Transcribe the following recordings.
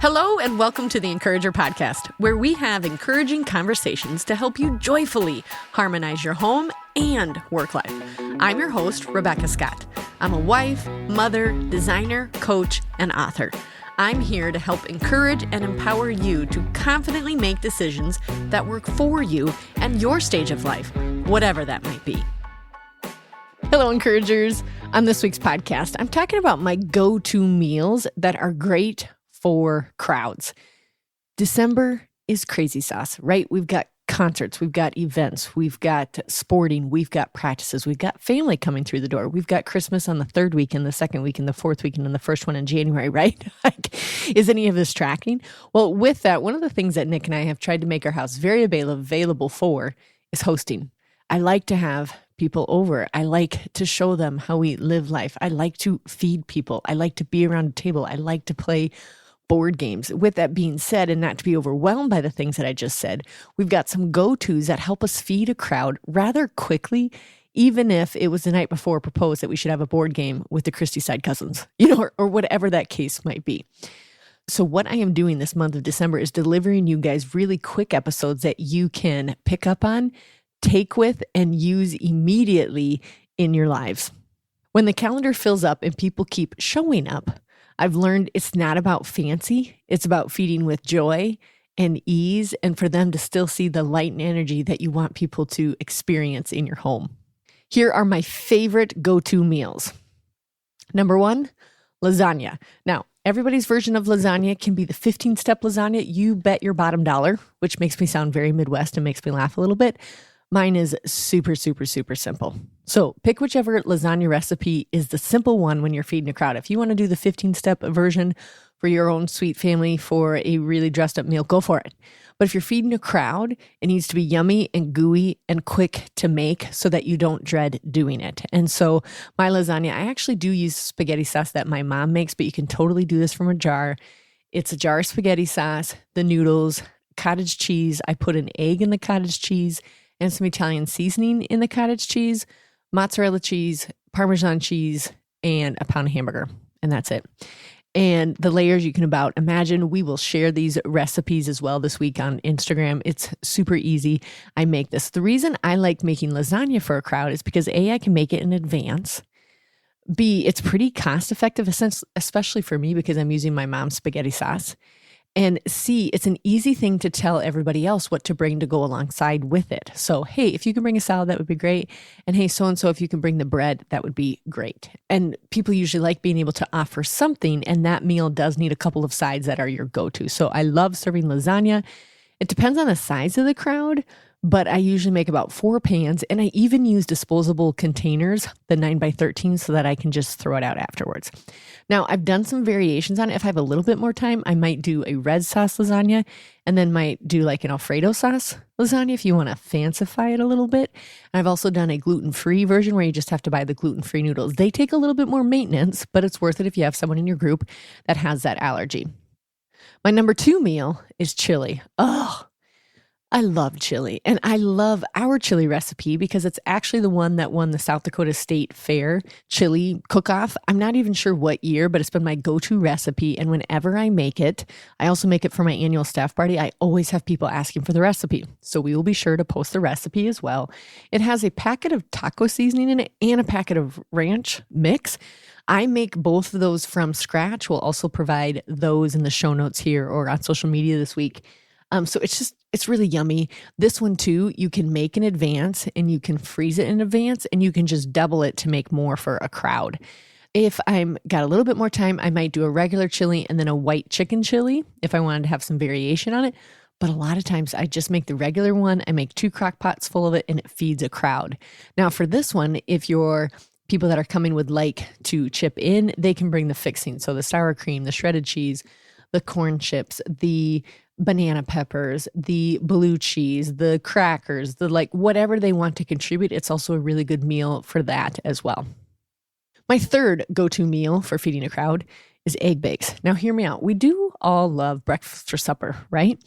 Hello and welcome to the Encourager Podcast, where we have encouraging conversations to help you joyfully harmonize your home and work life. I'm your host, Rebecca Scott. I'm a wife, mother, designer, coach, and author. I'm here to help encourage and empower you to confidently make decisions that work for you and your stage of life, whatever that might be. Hello, Encouragers. On this week's podcast, I'm talking about my go-to meals that are great for crowds. December is crazy sauce, right? We've got concerts, we've got events, we've got sporting, we've got practices, we've got family coming through the door. We've got Christmas on the third weekend, the second weekend, the fourth weekend, and the first one in January, right? Is any of this tracking? Well, with that, one of the things that Nick and I have tried to make our house very available for is hosting. I like to have people over. I like to show them how we live life. I like to feed people. I like to be around a table. I like to play board games. With that being said, and not to be overwhelmed by the things that I just said, we've got some go-tos that help us feed a crowd rather quickly, even if it was the night before proposed that we should have a board game with the Christie side cousins, or whatever that case might be. So what I am doing this month of December is delivering you guys really quick episodes that you can pick up on, take with, and use immediately in your lives. When the calendar fills up and people keep showing up, I've learned it's not about fancy. It's about feeding with joy and ease, and for them to still see the light and energy that you want people to experience in your home. Here are my favorite go-to meals. Number one, lasagna. Now, everybody's version of lasagna can be the 15-step lasagna. You bet your bottom dollar, which makes me sound very Midwest and makes me laugh a little bit. Mine is super, super, super simple. So pick whichever lasagna recipe is the simple one when you're feeding a crowd. If you want to do the 15-step version for your own sweet family for a really dressed up meal, go for it. But if you're feeding a crowd, it needs to be yummy and gooey and quick to make so that you don't dread doing it. And so my lasagna, I actually do use spaghetti sauce that my mom makes, but you can totally do this from a jar. It's a jar of spaghetti sauce, the noodles, cottage cheese. I put an egg in the cottage cheese and some Italian seasoning in the cottage cheese, mozzarella cheese, Parmesan cheese, and a pound of hamburger. And that's it. And the layers you can about imagine. We will share these recipes as well this week on Instagram. It's super easy. I make this. The reason I like making lasagna for a crowd is because A, I can make it in advance. B, it's pretty cost effective, especially for me because I'm using my mom's spaghetti sauce. And C, it's an easy thing to tell everybody else what to bring to go alongside with it. So, hey, if you can bring a salad, that would be great. And hey, so-and-so, if you can bring the bread, that would be great. And people usually like being able to offer something, and that meal does need a couple of sides that are your go-to. So I love serving lasagna. It depends on the size of the crowd, but I usually make about 4 pans, and I even use disposable containers, the 9x13, so that I can just throw it out afterwards. Now, I've done some variations on it. If I have a little bit more time, I might do a red sauce lasagna and then might do like an Alfredo sauce lasagna if you want to fancify it a little bit. And I've also done a gluten-free version where you just have to buy the gluten-free noodles. They take a little bit more maintenance, but it's worth it if you have someone in your group that has that allergy. My number 2 meal is chili. Oh, I love chili, and I love our chili recipe because it's actually the one that won the South Dakota State Fair chili cook-off. I'm not even sure what year, but it's been my go-to recipe, and whenever I make it, I also make it for my annual staff party. I always have people asking for the recipe, so we will be sure to post the recipe as well. It has a packet of taco seasoning in it and a packet of ranch mix. I make both of those from scratch. We'll also provide those in the show notes here or on social media this week. So it's really yummy. This one too, you can make in advance and you can freeze it in advance and you can just double it to make more for a crowd. If I'm got a little bit more time, I might do a regular chili and then a white chicken chili if I wanted to have some variation on it. But a lot of times I just make the regular one. I make 2 crock pots full of it and it feeds a crowd. Now for this one, if you're people that are coming would like to chip in, they can bring the fixing. So the sour cream, the shredded cheese, the corn chips, the banana peppers, the blue cheese, the crackers, whatever they want to contribute. It's also a really good meal for that as well. My third go-to meal for feeding a crowd is egg bakes. Now hear me out. We do all love breakfast or supper, right?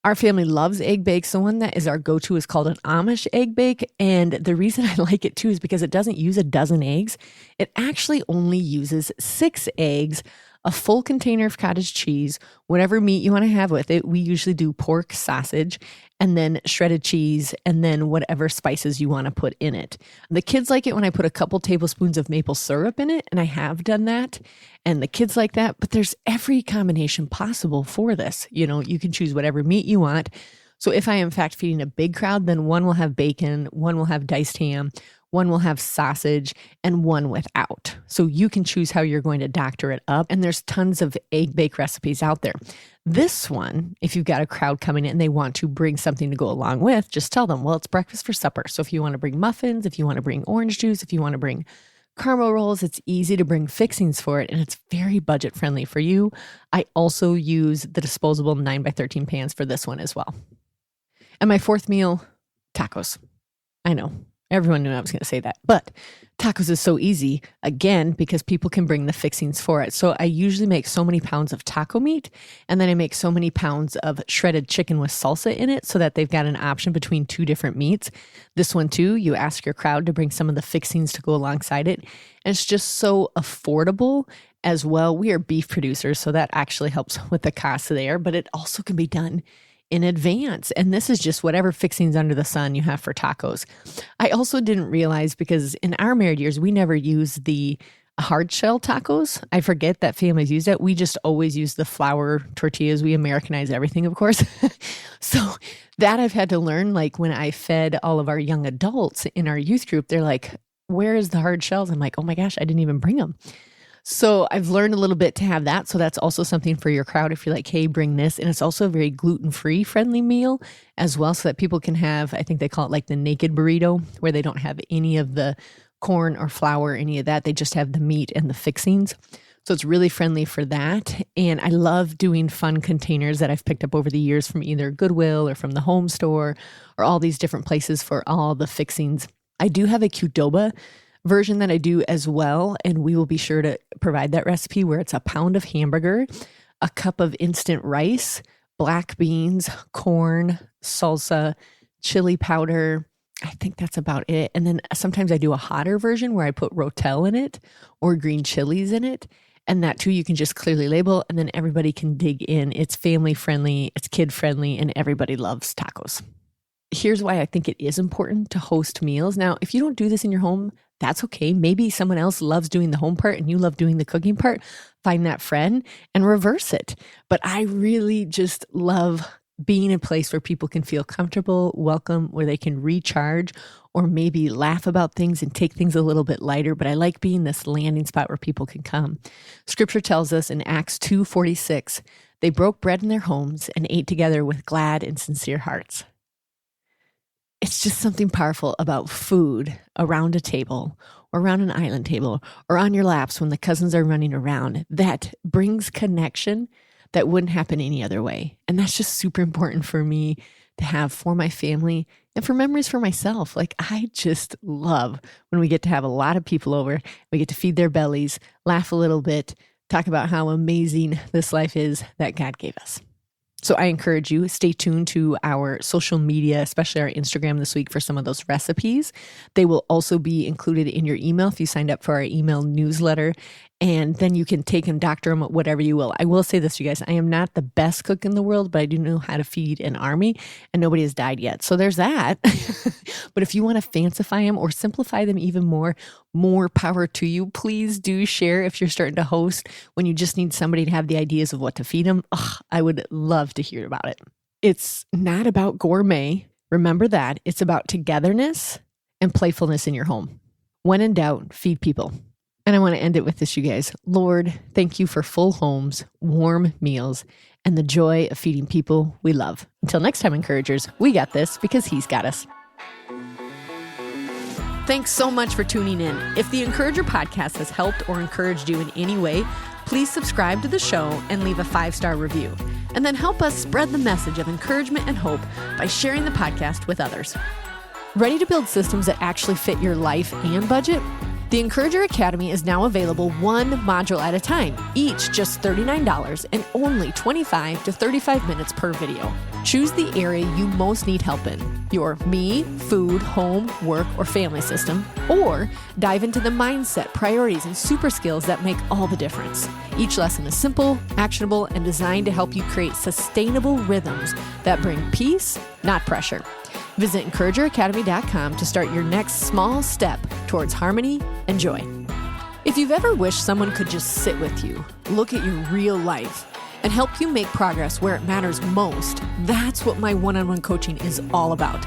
Our family loves egg bakes. The one that is our go-to is called an Amish egg bake. And the reason I like it too is because it doesn't use a dozen eggs. It actually only uses 6 eggs a full container of cottage cheese, whatever meat you want to have with it. We usually do pork, sausage, and then shredded cheese, and then whatever spices you want to put in it. The kids like it when I put a couple tablespoons of maple syrup in it, and I have done that, and the kids like that, but there's every combination possible for this. You know, you can choose whatever meat you want. So if I am in fact feeding a big crowd, then one will have bacon, one will have diced ham, one will have sausage, and one without. So you can choose how you're going to doctor it up. And there's tons of egg bake recipes out there. This one, if you've got a crowd coming in and they want to bring something to go along with, just tell them, well, it's breakfast for supper. So if you want to bring muffins, if you want to bring orange juice, if you want to bring caramel rolls, it's easy to bring fixings for it, and it's very budget friendly for you. I also use the disposable 9x13 pans for this one as well. And my fourth meal, tacos. I know. Everyone knew I was going to say that, but tacos is so easy, again, because people can bring the fixings for it. So I usually make so many pounds of taco meat, and then I make so many pounds of shredded chicken with salsa in it so that they've got an option between two different meats. This one too, you ask your crowd to bring some of the fixings to go alongside it. And it's just so affordable as well. We are beef producers, so that actually helps with the cost there, but it also can be done in advance. And this is just whatever fixings under the sun you have for tacos. I also didn't realize, because in our married years, we never used the hard shell tacos. I forget that families use that. We just always use the flour tortillas. We Americanize everything, of course. So that I've had to learn, like when I fed all of our young adults in our youth group, they're like, where is the hard shells? I'm like, oh my gosh, I didn't even bring them. So I've learned a little bit to have that. So that's also something for your crowd if you're like, hey, bring this. And it's also a very gluten-free friendly meal as well, so that people can have, I think they call it like the naked burrito, where they don't have any of the corn or flour, any of that. They just have the meat and the fixings. So it's really friendly for that. And I love doing fun containers that I've picked up over the years from either Goodwill or from the home store or all these different places for all the fixings. I do have a Qdoba version that I do as well, and we will be sure to provide that recipe, where it's a pound of hamburger, a cup of instant rice, black beans, corn, salsa, chili powder. I think that's about it. And then sometimes I do a hotter version where I put Rotel in it or green chilies in it. And that too, you can just clearly label, and then everybody can dig in. It's family friendly, it's kid friendly, and everybody loves tacos. Here's why I think it is important to host meals. Now, if you don't do this in your home, that's okay. Maybe someone else loves doing the home part and you love doing the cooking part. Find that friend and reverse it. But I really just love being in a place where people can feel comfortable, welcome, where they can recharge or maybe laugh about things and take things a little bit lighter. But I like being this landing spot where people can come. Scripture tells us in Acts 2:46, they broke bread in their homes and ate together with glad and sincere hearts. It's just something powerful about food around a table or around an island table or on your laps when the cousins are running around that brings connection that wouldn't happen any other way. And that's just super important for me to have for my family and for memories for myself. Like, I just love when we get to have a lot of people over, we get to feed their bellies, laugh a little bit, talk about how amazing this life is that God gave us. So I encourage you, stay tuned to our social media, especially our Instagram this week, for some of those recipes. They will also be included in your email if you signed up for our email newsletter. And then you can take them, doctor them, whatever you will. I will say this, you guys, I am not the best cook in the world, but I do know how to feed an army, and nobody has died yet. So there's that. But if you want to fancify them or simplify them even more power to you. Please do share if you're starting to host when you just need somebody to have the ideas of what to feed them. I would love to hear about it. It's not about gourmet. Remember that. It's about togetherness and playfulness in your home. When in doubt, feed people. And I want to end it with this, you guys. Lord, thank you for full homes, warm meals, and the joy of feeding people we love. Until next time, encouragers, we got this because He's got us. Thanks so much for tuning in. If the Encourager podcast has helped or encouraged you in any way, please subscribe to the show and leave a 5-star review. And then help us spread the message of encouragement and hope by sharing the podcast with others. Ready to build systems that actually fit your life and budget? The Encourager Academy is now available one module at a time, each just $39 and only 25 to 35 minutes per video. Choose the area you most need help in, your me, food, home, work, or family system, or dive into the mindset, priorities, and super skills that make all the difference. Each lesson is simple, actionable, and designed to help you create sustainable rhythms that bring peace, not pressure. Visit EncouragerAcademy.com to start your next small step towards harmony and joy. If you've ever wished someone could just sit with you, look at your real life, and help you make progress where it matters most, that's what my one-on-one coaching is all about.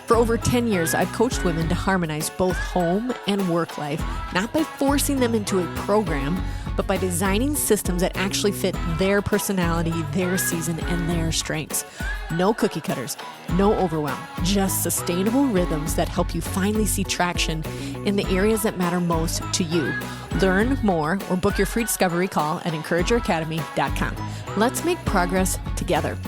For over 10 years, I've coached women to harmonize both home and work life, not by forcing them into a program, but by designing systems that actually fit their personality, their season, and their strengths. No cookie cutters, no overwhelm, just sustainable rhythms that help you finally see traction in the areas that matter most to you. Learn more or book your free discovery call at EncouragerAcademy.com. Let's make progress together.